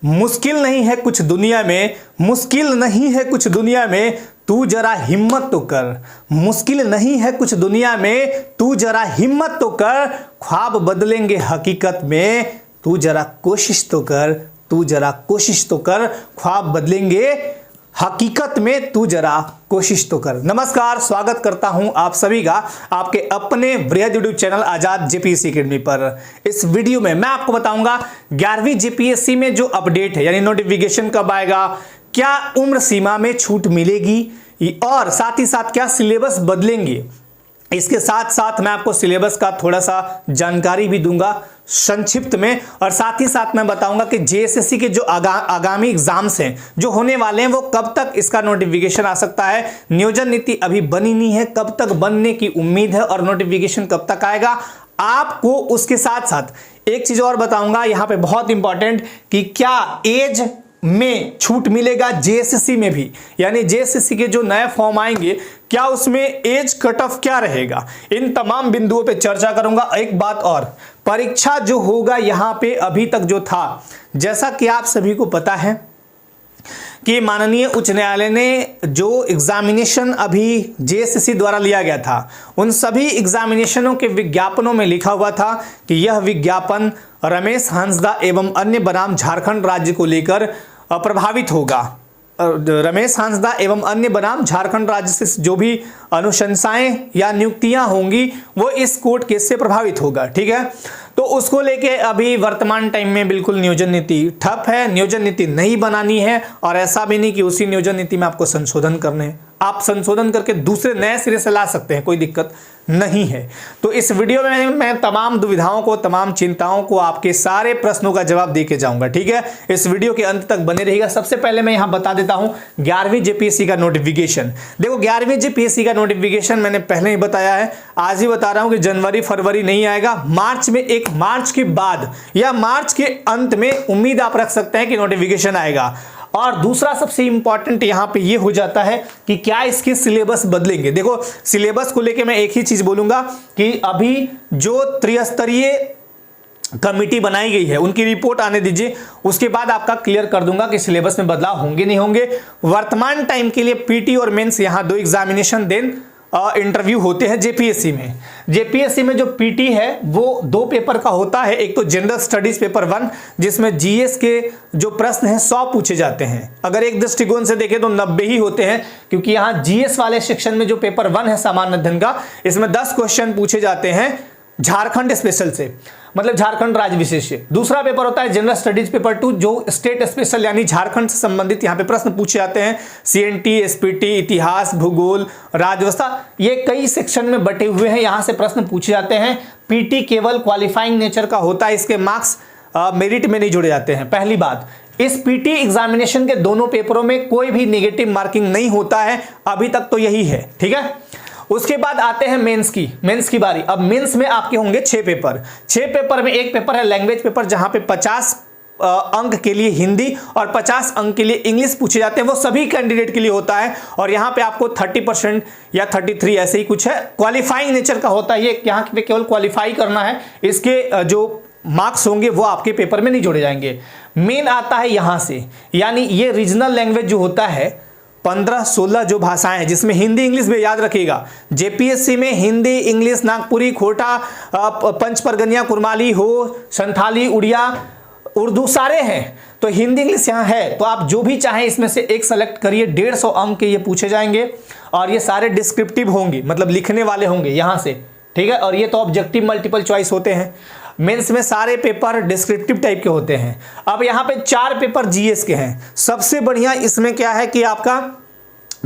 मुश्किल नहीं है कुछ दुनिया में, मुश्किल नहीं है कुछ दुनिया में, तू जरा हिम्मत तो कर। मुश्किल नहीं है कुछ दुनिया में, तू जरा हिम्मत तो कर। ख्वाब बदलेंगे हकीकत में, तू जरा कोशिश तो कर। तू जरा कोशिश तो कर, ख्वाब बदलेंगे हकीकत में, तू जरा कोशिश तो कर। नमस्कार, स्वागत करता हूं आप सभी का आपके अपने वृहद यूट्यूब चैनल आजाद जेपीएससी अकेडमी पर। इस वीडियो में मैं आपको बताऊंगा 11वीं जेपीएससी में जो अपडेट है, यानी नोटिफिकेशन कब आएगा, क्या उम्र सीमा में छूट मिलेगी और साथ ही साथ क्या सिलेबस बदलेंगे। इसके साथ साथ मैं आपको सिलेबस का थोड़ा सा जानकारी भी दूंगा संक्षिप्त में, और साथ ही साथ मैं बताऊंगा कि जेएसएससी के जो आगामी एग्जाम्स हैं जो होने वाले हैं वो कब तक इसका नोटिफिकेशन आ सकता है। नियोजन नीति अभी बनी नहीं है, कब तक बनने की उम्मीद है और नोटिफिकेशन कब तक आएगा आपको। उसके साथ साथ एक चीज और बताऊंगा यहां पे बहुत इंपॉर्टेंट, कि क्या एज में छूट मिलेगा जेएसएससी में भी, यानी जेएसएससी के जो नए फॉर्म आएंगे क्या उसमें एज कट ऑफ क्या रहेगा। इन तमाम बिंदुओं पे चर्चा करूंगा। एक बात और, परीक्षा जो होगा यहां पे अभी तक जो था, जैसा कि आप सभी को पता है कि माननीय उच्च न्यायालय ने जो एग्जामिनेशन अभी जेएसएससी द्वारा लिया गया था, उन सभी एग्जामिनेशनों के विज्ञापनों में लिखा हुआ था कि यह विज्ञापन रमेश हांसदा एवं अन्य बनाम झारखंड राज्य को लेकर प्रभावित होगा। रमेश हांसदा एवं अन्य बनाम झारखंड राज्य से जो भी अनुशंसाएं या नियुक्तियां होंगी वो इस कोर्ट केस से प्रभावित होगा। ठीक है, तो उसको लेके अभी वर्तमान टाइम में बिल्कुल नियोजन नीति ठप है, नियोजन नीति नहीं बनानी है, और ऐसा भी नहीं कि उसी नियोजन नीति में आपको संशोधन करने हैं। आप संशोधन करके दूसरे नए सिरे से ला सकते हैं, कोई दिक्कत नहीं है। तो इस वीडियो में मैं तमाम दुविधाओं को, तमाम चिंताओं को, आपके सारे प्रश्नों का जवाब देके जाऊंगा। ठीक है, इस वीडियो के अंत तक बने रहिएगा। सबसे पहले मैं यहां बता देता हूं 11वीं जेपीएससी का नोटिफिकेशन। देखो 11वीं जेपीएससी का नोटिफिकेशन मैंने पहले ही बताया है, आज ही बता रहा हूं कि जनवरी फरवरी नहीं आएगा, मार्च में, 1 मार्च के बाद या मार्च के अंत में उम्मीद आप रख सकते हैं कि नोटिफिकेशन आएगा। और दूसरा सबसे इंपॉर्टेंट यहां पे ये हो जाता है कि क्या इसके सिलेबस बदलेंगे। देखो सिलेबस को लेके मैं एक ही चीज बोलूंगा कि अभी जो त्रिस्तरीय कमिटी बनाई गई है उनकी रिपोर्ट आने दीजिए, उसके बाद आपका क्लियर कर दूंगा कि सिलेबस में बदलाव होंगे नहीं होंगे। वर्तमान टाइम के लिए पीटी और मेंस यहां 2 एग्जामिनेशन देन इंटरव्यू होते हैं जेपीएससी में। जेपीएससी में जो पीटी है वो 2 पेपर का होता है। एक तो जनरल स्टडीज पेपर 1 जिसमें जीएस के जो प्रश्न हैं 100 पूछे जाते हैं। अगर एक दृष्टिकोण से देखें तो 90 ही होते हैं, क्योंकि यहाँ जीएस वाले सेक्शन में जो पेपर 1 है सामान्य अध्ययन का, इसमें 10 क्वेश्चन पूछे जाते हैं झारखंड स्पेशल से, मतलब झारखंड राज्य विशेष से। दूसरा पेपर होता है जनरल स्टडीज पेपर 2 जो स्टेट स्पेशल यानी झारखंड से संबंधित यहाँ पे प्रश्न पूछे जाते हैं। सीएनटी, एसपीटी, इतिहास, भूगोल, राज्यव्यवस्था, ये कई सेक्शन में बटे हुए हैं, यहाँ से प्रश्न पूछे जाते हैं। पीटी केवल क्वालिफाइंग नेचर का होता है, इसके मार्क्स मेरिट में नहीं जोड़े जाते हैं। पहली बात, इस पीटी एग्जामिनेशन के दोनों पेपरों में कोई भी नेगेटिव मार्किंग नहीं होता है, अभी तक तो यही है। ठीक है, उसके बाद आते हैं मेंस की बारी। अब मेंस में आपके होंगे 6 पेपर। 6 पेपर में एक पेपर है लैंग्वेज पेपर, जहां पे 50 अंक के लिए हिंदी और 50 अंक के लिए इंग्लिश पूछे जाते हैं। वो सभी कैंडिडेट के लिए होता है, और यहाँ पे आपको 30% या 33 ऐसे ही कुछ है, क्वालिफाइंग नेचर का होता है। ये यहाँ पे केवल क्वालिफाई करना है, इसके जो मार्क्स होंगे वो आपके पेपर में नहीं जोड़े जाएंगे। मेन आता है यहाँ से, यानी ये रीजनल लैंग्वेज जो होता है 15-16 जो भाषाएं हैं, जिसमें हिंदी इंग्लिश भी याद रखिएगा। जेपीएससी में हिंदी, इंग्लिश, नागपुरी, खोटा, पंच परगनिया, कुरमाली हो, संथाली, उड़िया, उर्दू सारे हैं। तो हिंदी इंग्लिश यहाँ है, तो आप जो भी चाहें इसमें से एक सेलेक्ट करिए। 150 अंक के ये पूछे जाएंगे, और ये सारे डिस्क्रिप्टिव होंगे, मतलब लिखने वाले होंगे यहाँ से। ठीक है, और ये तो ऑब्जेक्टिव मल्टीपल चॉइस होते हैं। मेंस में सारे पेपर डिस्क्रिप्टिव टाइप के होते हैं। अब यहाँ पे 4 पेपर जीएस के हैं। सबसे बढ़िया इसमें क्या है कि आपका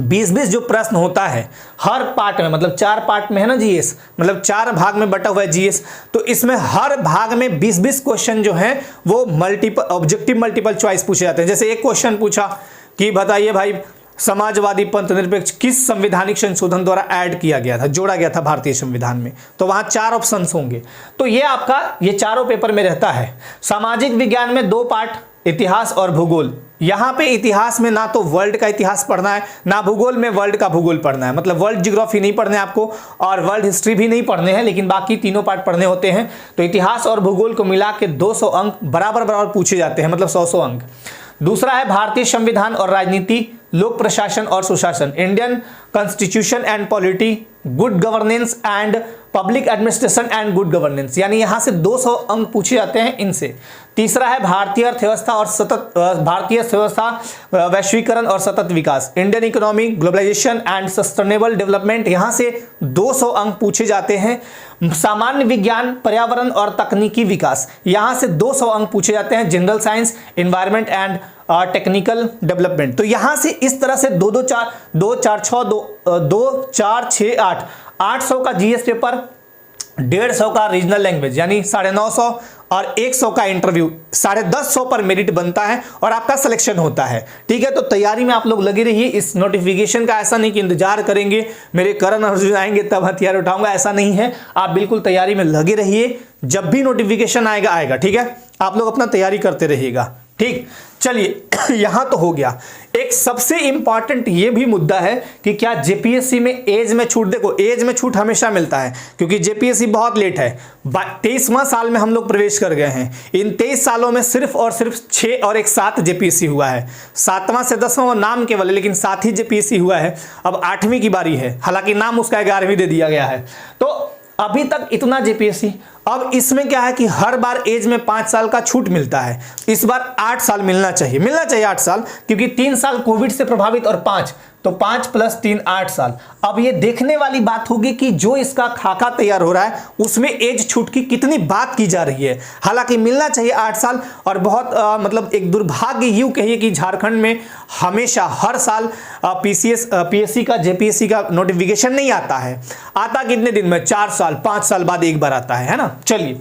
20-20 जो प्रश्न होता है हर पार्ट में, मतलब 4 पार्ट में है ना जीएस, मतलब 4 भाग में बटा हुआ है जीएस, तो इसमें हर भाग में 20-20 क्वेश्चन जो हैं वो ऑब्जेक्टिव मल्टीपल चॉइस पूछे जाते हैं। जैसे एक क्वेश्चन पूछा कि बताइए भाई समाजवादी पंथ निरपेक्ष किस संवैधानिक संशोधन द्वारा ऐड किया गया था, जोड़ा गया था भारतीय संविधान में? तो वहां 4 ऑप्शंस होंगे। तो ये आपका ये चारों पेपर में रहता है। सामाजिक विज्ञान में 2 पार्ट, इतिहास और भूगोल। यहां पे इतिहास में ना तो वर्ल्ड का इतिहास पढ़ना है, ना भूगोल में वर्ल्ड का भूगोल पढ़ना है, मतलब वर्ल्ड ज्योग्राफी नहीं पढ़ने आपको और वर्ल्ड हिस्ट्री भी नहीं पढ़ने हैं, लेकिन बाकी तीनों पार्ट पढ़ने होते हैं। तो इतिहास और भूगोल को मिला के 200 अंक बराबर बराबर पूछे जाते हैं, मतलब 100 अंक। दूसरा है भारतीय संविधान और राजनीति, लोक प्रशासन और सुशासन, Indian constitution and polity, good governance and public administration and good governance, यानी यहां से 200 अंक पूछे जाते हैं इनसे। तीसरा है भारतीय अर्थव्यवस्था और भारतीय अर्थव्यवस्था, वैश्वीकरण और सतत विकास, Indian economy, globalization and sustainable development, यहां से 200 अंक पूछे जाते हैं। सामान्य विज्ञान, पर्यावरण और तकनीकी विकास, यहां से 200 अंक पूछे जाते हैं। General science, environment and technical development, तो यहां से इस तरह से 2 4 6 8 800 का जीएस पेपर, 150 का रीजनल लैंग्वेज यानी 950 और 100 का इंटरव्यू, 150 पर मेरिट बनता है और आपका सिलेक्शन होता है। ठीक है, तो तैयारी में आप लोग लगे रहिए। इस नोटिफिकेशन का ऐसा नहीं कि इंतजार करेंगे मेरे करण अर्जुन आएंगे तब हथियार उठाऊंगा, ऐसा नहीं है। आप बिल्कुल तैयारी में लगे रहिए, जब भी नोटिफिकेशन आएगा आएगा। ठीक है, आप लोग अपना तैयारी करते रहिएगा। ठीक, चलिए यहां तो हो गया। एक सबसे इंपॉर्टेंट ये भी मुद्दा है कि क्या जेपीएससी में एज में छूट, देखो एज में छूट हमेशा मिलता है क्योंकि जेपीएससी बहुत लेट है। 23वां साल में हम लोग प्रवेश कर गए हैं। इन 23 सालों में सिर्फ और सिर्फ 6 और 1 7 जेपीएससी हुआ है। 7वां से 10वां नाम केवल है, लेकिन 7 ही जेपीएससी हुआ है। अब 8वीं की बारी है, हालांकि नाम उसका 11वीं दे दिया गया है। तो अभी तक इतना जेपीएससी। अब इसमें क्या है कि हर बार एज में 5 साल का छूट मिलता है, इस बार 8 साल मिलना चाहिए 8 साल, क्योंकि 3 साल कोविड से प्रभावित और 5, तो 5 + 3 8 साल। अब ये देखने वाली बात होगी कि जो इसका खाका तैयार हो रहा है उसमें एज छूट की कितनी बात की जा रही है। हालांकि मिलना चाहिए 8 साल, और बहुत मतलब एक दुर्भाग्य यूं कहिए कि झारखंड में हमेशा हर साल पीएससी का जेपीएससी का नोटिफिकेशन नहीं आता है। आता कितने दिन में? 4 साल 5 साल बाद एक बार आता है ना। चलिए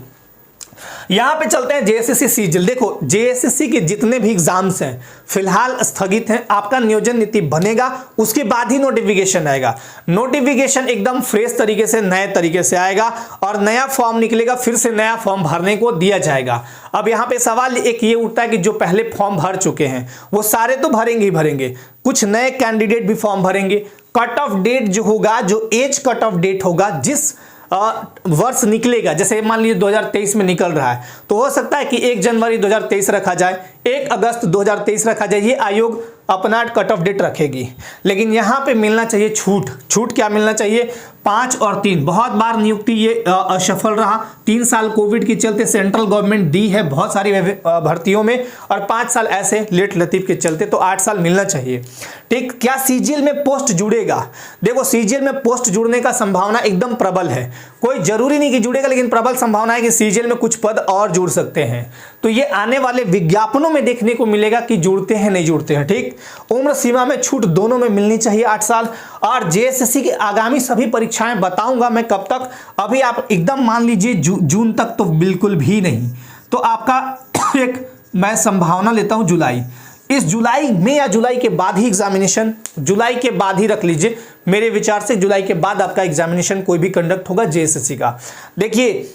यहां पे चलते हैं जेएसएससी सीजीएल। देखो जेएसएससी के जितने भी एग्जाम्स हैं फिलहाल स्थगित हैं। आपका नियोजन नीति बनेगा उसके बाद ही नोटिफिकेशन आएगा। नोटिफिकेशन एकदम फ्रेश तरीके से, नए तरीके से आएगा और नया फॉर्म निकलेगा, फिर से नया फॉर्म भरने को दिया जाएगा। अब यहां पे सवाल एक ये उठता है कि जो पहले फॉर्म भर चुके हैं वो सारे तो भरेंगे ही भरेंगे, कुछ नए कैंडिडेट भी फॉर्म भरेंगे। कट ऑफ डेट जो होगा, जो एज कट ऑफ डेट होगा, जिस वर्ष निकलेगा, जैसे मान लीजिए 2023 में निकल रहा है, तो हो सकता है कि 1 जनवरी 2023 रखा जाए, 1 अगस्त 2023 रखा जाए। ये आयोग अपना कट ऑफ डेट रखेगी, लेकिन यहां पे मिलना चाहिए छूट। छूट क्या मिलना चाहिए? 5 और 3। बहुत बार नियुक्ति ये असफल रहा। 3 साल कोविड के चलते सेंट्रल गवर्नमेंट दी है बहुत सारी भर्तियों में, और 5 साल ऐसे लेट लतीफ के चलते, तो 8 साल मिलना चाहिए। ठीक, क्या सीजीएल में पोस्ट जुड़ेगा? देखो सीजीएल में पोस्ट जुड़ने का संभावना एकदम प्रबल है। कोई जरूरी नहीं कि जुड़ेगा, लेकिन प्रबल संभावना है कि सीजीएल में कुछ पद और जुड़ सकते हैं। तो ये आने वाले विज्ञापनों में देखने को मिलेगा कि जुड़ते हैं नहीं जुड़ते हैं। ठीक, उम्र सीमा में छूट दोनों में मिलनी चाहिए 8 साल। और जेएसएससी की आगामी सभी परीक्षाएं बताऊंगा मैं कब तक, अभी आप एकदम मान लीजिए जून तक तो बिल्कुल भी नहीं। तो आपका एक मैं संभावना लेता हूं जुलाई, इस जुलाई में या जुलाई के बाद ही एग्जामिनेशन, जुलाई के बाद ही रख लीजिए। मेरे विचार से जुलाई के बाद आपका एग्जामिनेशन कोई भी कंडक्ट होगा जेएसएससी का। देखिए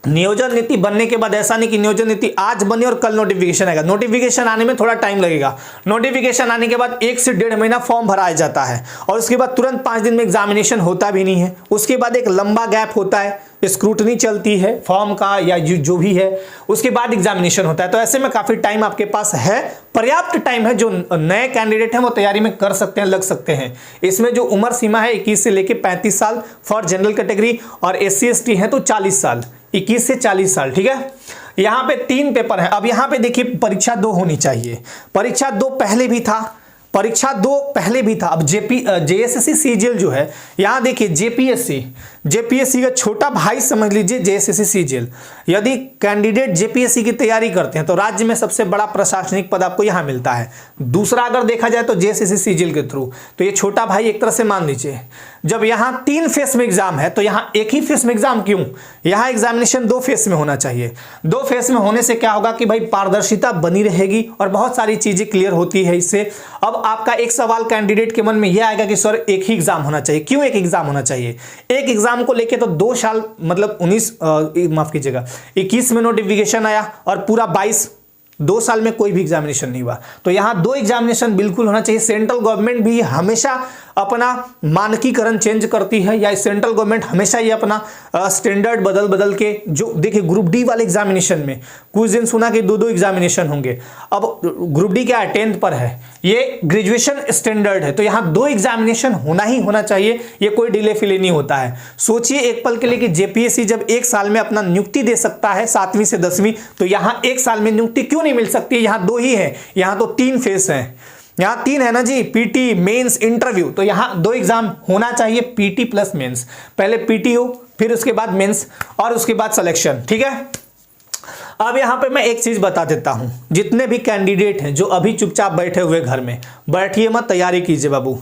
नियोजन नीति बनने के बाद ऐसा नहीं कि नियोजन नीति आज बनी और कल नोटिफिकेशन आएगा। नोटिफिकेशन आने में थोड़ा टाइम लगेगा। नोटिफिकेशन आने के बाद 1 से 1.5 महीना फॉर्म भराया जाता है, और उसके बाद तुरंत 5 दिन में एग्जामिनेशन होता भी नहीं है। उसके बाद एक लंबा गैप होता है, स्क्रूटनी चलती है फॉर्म का या जो भी है, उसके बाद एग्जामिनेशन होता है। तो ऐसे में काफी टाइम आपके पास है, पर्याप्त टाइम है। जो नए कैंडिडेट हैं वो तैयारी में कर सकते हैं, लग सकते हैं। इसमें जो उम्र सीमा है 21 से लेकर 35 साल फॉर जनरल कैटेगरी, और SC ST है तो 40 साल, 21 से 40 साल। ठीक है, यहां पे 3 पेपर है। अब यहां पे देखिए परीक्षा 2 होनी चाहिए। परीक्षा 2 पहले भी था, अब जेएसएससी सीजीएल जो है, यहां देखिए जेपीएससी का छोटा भाई समझ लीजिए जेएसएससी सीजीएल। यदि कैंडिडेट जेपीएससी की तैयारी करते हैं तो राज्य में सबसे बड़ा प्रशासनिक पद आपको यहां मिलता है। दूसरा अगर देखा जाए तो जेएसएससी सीजीएल के थ्रू, तो ये छोटा भाई एक तरह से मान लीजिए। जब यहां 3 फेस में एग्जाम है तो यहां एक ही फेस में एग्जाम क्यों, यहां एग्जामिनेशन 2 फेस में होना चाहिए। 2 फेस में होने से क्या होगा कि भाई पारदर्शिता बनी रहेगी और बहुत सारी चीजें क्लियर होती है इससे। अब आपका एक सवाल कैंडिडेट के मन में यह आएगा कि सर एक ही एग्जाम होना चाहिए, क्यों एक एग्जाम होना चाहिए? एक एग्जाम को लेके तो 2 साल मतलब 21 में नोटिफिकेशन आया और पूरा 2 साल में कोई भी एग्जामिनेशन नहीं हुआ। तो यहां 2 एग्जामिनेशन बिल्कुल होना चाहिए। सेंट्रल गवर्नमेंट भी हमेशा अपना मानकीकरण चेंज करती है, या सेंट्रल गवर्नमेंट हमेशा ये अपना स्टैंडर्ड बदल के, जो देखिए ग्रुप डी वाले एग्जामिनेशन में कुछ दिन सुना कि 2 एग्जामिनेशन होंगे। अब ग्रुप डी क्या है, 10th पर है, ये ग्रेजुएशन स्टैंडर्ड है, तो यहां 2 एग्जामिनेशन होना ही होना चाहिए। ये कोई डिले फिले नहीं होता है। सोचिए एक पल के लिए कि जेपीएससी जब 1 साल में अपना नियुक्ति दे सकता है 7वीं से 10वीं, तो यहां 1 साल में नियुक्ति क्यों नहीं मिल सकती? यहां 2 ही है, यहां तो 3 फेस है, यहां 3 है ना जी, पीटी, मेंस, इंटरव्यू। तो यहां 2 एग्जाम होना चाहिए, पीटी प्लस मेंस। पहले पीटी हो, फिर उसके बाद मेंस और उसके बाद सिलेक्शन, ठीक है। अब यहां पे मैं एक चीज बता देता हूं, जितने भी कैंडिडेट हैं जो अभी चुपचाप बैठे हुए घर में, बैठिए मत, तैयारी कीजिए बाबू।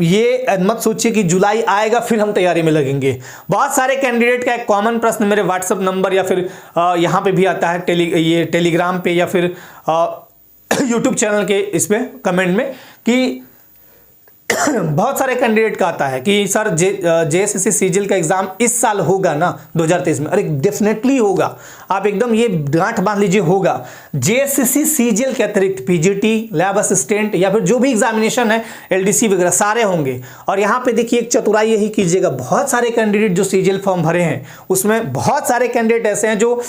ये मत सोचिए कि जुलाई आएगा फिर हम तैयारी में लगेंगे। बहुत सारे कैंडिडेट का एक कॉमन प्रश्न मेरे व्हाट्सएप नंबर या फिर यहाँ पे भी आता है, ये टेलीग्राम पे या फिर यूट्यूब चैनल के इस पे कमेंट में, कि बहुत सारे कैंडिडेट का आता है कि सर जेएसएससी सीजीएल का एग्जाम इस साल होगा ना 2023 में। अरे डेफिनेटली होगा, आप एकदम ये गांठ बांध लीजिए, होगा। जेएसएससी सीजीएल के अतिरिक्त पीजीटी, लैब असिस्टेंट या फिर जो भी एग्जामिनेशन है एलडीसी वगैरह सारे होंगे। और यहाँ पे देखिए एक चतुराई यही कीजिएगा, बहुत सारे कैंडिडेट जो सीजीएल फॉर्म भरे हैं उसमें बहुत सारे कैंडिडेट ऐसे हैं जो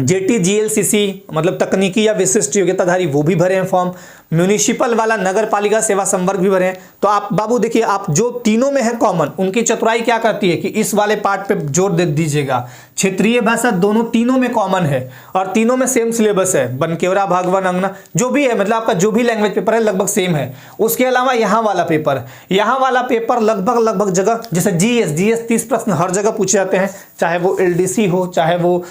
जेटी जीएलसीसी मतलब तकनीकी या विशिष्ट योग्यताधारी वो भी भरे हैं फॉर्म, म्यूनिसिपल वाला नगर पालिका सेवा संवर्ग भी भरे हैं। तो आप बाबू देखिए, आप जो तीनों में है कॉमन, उनकी चतुराई क्या करती है कि इस वाले पार्ट पे जोर दे दीजिएगा। क्षेत्रीय भाषा दोनों तीनों में कॉमन है और तीनों में सेम सिलेबस है, बनकेवरा, भागवन, अंगना जो भी है, मतलब आपका जो भी लैंग्वेज पेपर है लगभग सेम है। उसके अलावा यहाँ वाला पेपर लगभग जगह, जैसे जीएस 30 प्रश्न हर जगह पूछे जाते हैं, चाहे वो एलडीसी हो, चाहे वो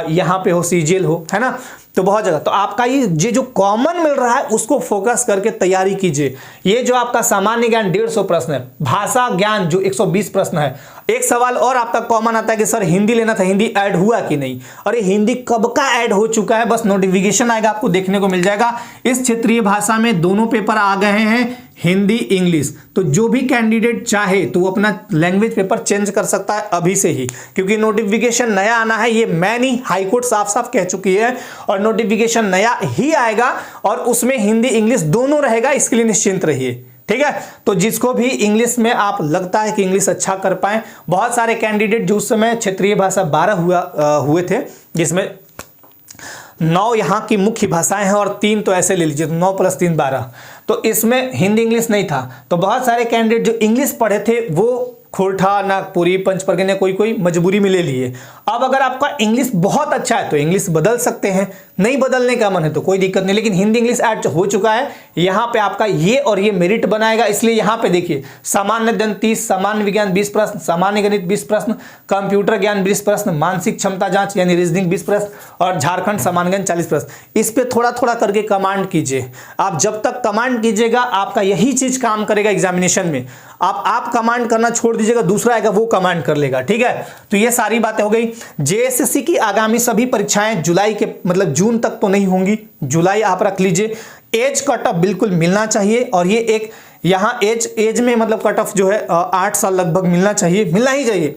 यहाँ पे हो, सीजीएल हो, है ना, तो बहुत जगह। तो आपका ये जो कॉमन मिल रहा है उसको फोकस करके तैयारी कीजिए। ये जो आपका सामान्य ज्ञान 150 प्रश्न है, भाषा ज्ञान जो 120 प्रश्न है। एक सवाल और आपका कॉमन आता है कि सर हिंदी लेना था, हिंदी ऐड हुआ कि नहीं? अरे हिंदी कब का ऐड हो चुका है, बस नोटिफिकेशन आएगा आपको देखने को मिल जाएगा। इस क्षेत्रीय भाषा में दोनों पेपर आ गए हैं, हिंदी, इंग्लिश। तो जो भी कैंडिडेट चाहे तो वो अपना लैंग्वेज पेपर चेंज कर सकता है अभी से ही, क्योंकि नोटिफिकेशन नया आना है। ये मैं नहीं, हाई कोर्ट साफ कह चुकी है, और नोटिफिकेशन नया ही आएगा और उसमें हिंदी इंग्लिश दोनों रहेगा, इसके लिए निश्चिंत रहिए, ठीक है। तो जिसको भी इंग्लिश में आप लगता है कि इंग्लिश अच्छा कर पाए, बहुत सारे कैंडिडेट जो उस समय क्षेत्रीय भाषा 12 हुए थे, जिसमें 9 यहाँ की मुख्य भाषाएं हैं और 3 तो ऐसे ले लीजिए, 9 + 3 12। तो इसमें हिंदी इंग्लिश नहीं था, तो बहुत सारे कैंडिडेट जो इंग्लिश पढ़े थे वो खोरठा, नागपुरी, पंचपरगना कोई मजबूरी में ले लिए। अब अगर आपका इंग्लिश बहुत अच्छा है तो इंग्लिश बदल सकते हैं, नहीं बदलने का मन है तो कोई दिक्कत नहीं, लेकिन हिंदी इंग्लिश ऐड हो चुका है। यहाँ पे आपका ये और ये मेरिट बनाएगा, इसलिए यहाँ पे देखिए सामान्य अध्ययन 30, सामान्य विज्ञान 20 प्रश्न, सामान्य गणित 20 प्रश्न, कंप्यूटर ज्ञान 20 प्रश्न, मानसिक क्षमता जांच यानी रीजनिंग 20 प्रश्न और झारखंड सामान्य ज्ञान 40 प्रश्न। इस पे थोड़ा थोड़ा करके कमांड कीजिए। आप जब तक कमांड कीजिएगा आपका यही चीज काम करेगा एग्जामिनेशन में। आप कमांड करना छोड़ दीजिएगा, दूसरा आएगा वो कमांड कर लेगा, ठीक है। तो ये सारी बातें हो गई। जेएसएससी की आगामी सभी परीक्षाएं जुलाई के मतलब जून तक तो नहीं होंगी, जुलाई आप रख लीजिए। एज कट ऑफ बिल्कुल मिलना चाहिए, और ये एक यहाँ एज में मतलब कट ऑफ जो है 8 साल लगभग मिलना चाहिए, मिलना ही चाहिए।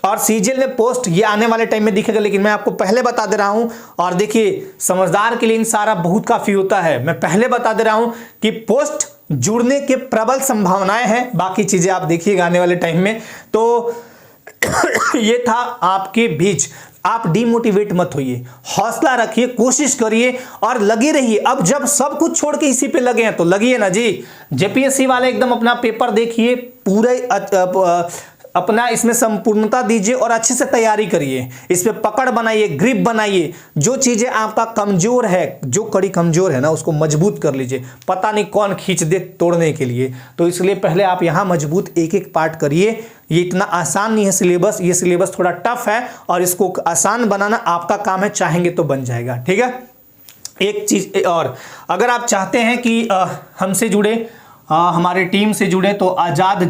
और सीजीएल में पोस्ट ये आने वाले टाइम में दिखेगा, लेकिन मैं आपको पहले बता दे रहा हूं। और देखिए समझदार के लिए इन सारा बहुत काफी होता है, मैं पहले बता दे रहा हूं कि पोस्ट जुड़ने के प्रबल संभावनाएं हैं, बाकी चीजें आप देखिएगा आने वाले टाइम में। तो ये था आपके बीच। आप डिमोटिवेट मत होइए, हौसला रखिए, कोशिश करिए और लगे रहिए। अब जब सब कुछ छोड़ के इसी पे लगे हैं तो लगिए ना जी। जेपीएससी वाले एकदम अपना पेपर देखिए, पूरे अपना इसमें संपूर्णता दीजिए और अच्छे से तैयारी करिए। इस पे पकड़ बनाइए, ग्रिप बनाइए। जो चीजें आपका कमजोर है, जो कड़ी कमजोर है ना, उसको मजबूत कर लीजिए। पता नहीं कौन खींच दे तोड़ने के लिए, तो इसलिए पहले आप यहाँ मजबूत एक एक पार्ट करिए। ये इतना आसान नहीं है सिलेबस, ये सिलेबस थोड़ा टफ है और इसको आसान बनाना आपका काम है, चाहेंगे तो बन जाएगा। ठीक है। एक चीज और, अगर आप चाहते हैं कि हमसे जुड़े, हमारे टीम से जुड़े, तो आज़ाद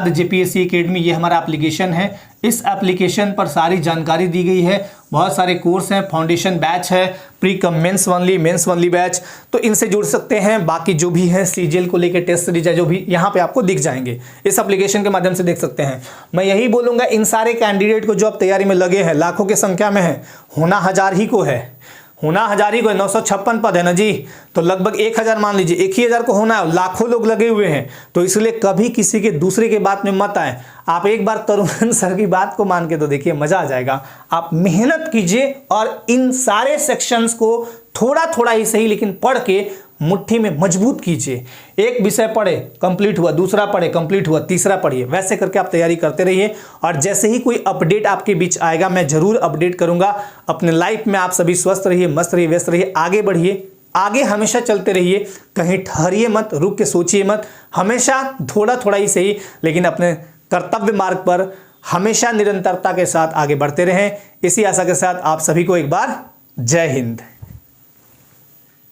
जेपीएससी एकेडमी ये हमारा एप्लीकेशन है। इस एप्लीकेशन पर सारी जानकारी दी गई है। बहुत सारे कोर्स हैं, फाउंडेशन बैच है, pre cum mains only, mains only batch, तो इनसे जुड़ सकते हैं। बाकी जो भी है सीजीएल को लेकर टेस्ट सीरीज है, जो भी यहाँ पे आपको दिख जाएंगे, इस एप्लीकेशन के माध्यम से देख सकते हैं। मैं यही बोलूँगा इन सारे कैंडिडेट को जो अब तैयारी में लगे हैं, लाखों की संख्या में है, होना 1000 ही को है, होना 1000 ही को है। 956 पद है ना जी, तो लगभग 1000 मान लीजिए, 1000 को होना है, लाखों लोग लगे हुए हैं। तो इसलिए कभी किसी के दूसरे के बात में मत आए। आप एक बार तरुण सर की बात को मान के तो देखिए, मजा आ जाएगा। आप मेहनत कीजिए और इन सारे सेक्शंस को थोड़ा थोड़ा ही सही लेकिन पढ़ के मुट्ठी में मजबूत कीजिए। एक विषय पढ़े कंप्लीट हुआ, दूसरा पढ़े कंप्लीट हुआ, तीसरा पढ़िए, वैसे करके आप तैयारी करते रहिए। और जैसे ही कोई अपडेट आपके बीच आएगा, मैं जरूर अपडेट करूंगा। अपने लाइफ में आप सभी स्वस्थ रहिए, मस्त रहिए, व्यस्त रहिए, आगे बढ़िए, आगे हमेशा चलते रहिए, कहीं ठहरिए मत, रुक के सोचिए मत, हमेशा थोड़ा थोड़ा ही सही लेकिन अपने कर्तव्य मार्ग पर हमेशा निरंतरता के साथ आगे बढ़ते रहें। इसी आशा के साथ आप सभी को एक बार जय हिंद।